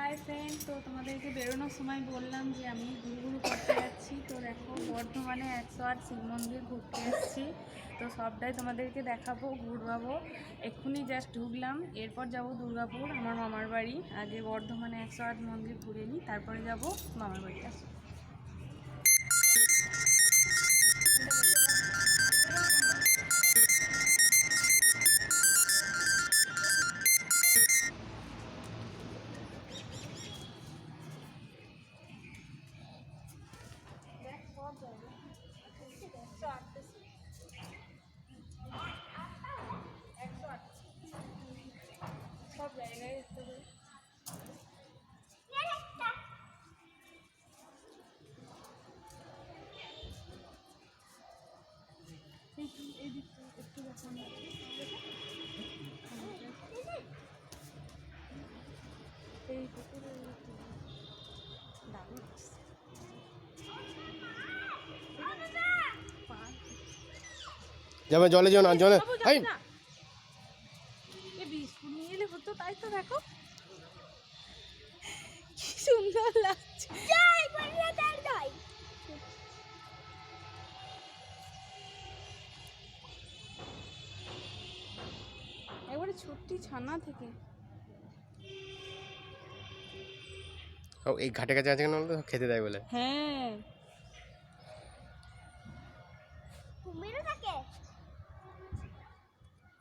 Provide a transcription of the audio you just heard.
Hi friend, তো তোমাদেরকে বেরোনোর সময় বললাম যে আমি ঘুরঘুরু করতে যাচ্ছি। তো দেখো বর্ধমানে 108 শিব মন্দির ঘুরতে এসেছি। তো সবটাই তোমাদেরকে দেখাবো, ঘুরবাবো। এক্ষুনি জাস্ট ঢুকলাম, এরপর যাব দুর্গাপুর, আমার মামার বাড়ি। আগে বর্ধমানে 108 মন্দির ঘুরে নিই, তারপরে যাব মামার বাড়ি। আসো। সব জায়গায় দেখতে পাই। এই দিকটা একটু দেখান। এই পুকুরে দারুণ যাবে জলে যেও না, জলে এই বিস্কুট নিয়ে এলে হতো, তাই তো দেখো কি সুন্দর লাগছে। একবারে ছোট্টি ছানা থেকে। এই ঘাটে কাছে আছে কেন বলতো? খেতে দেয় বলে। হ্যাঁ।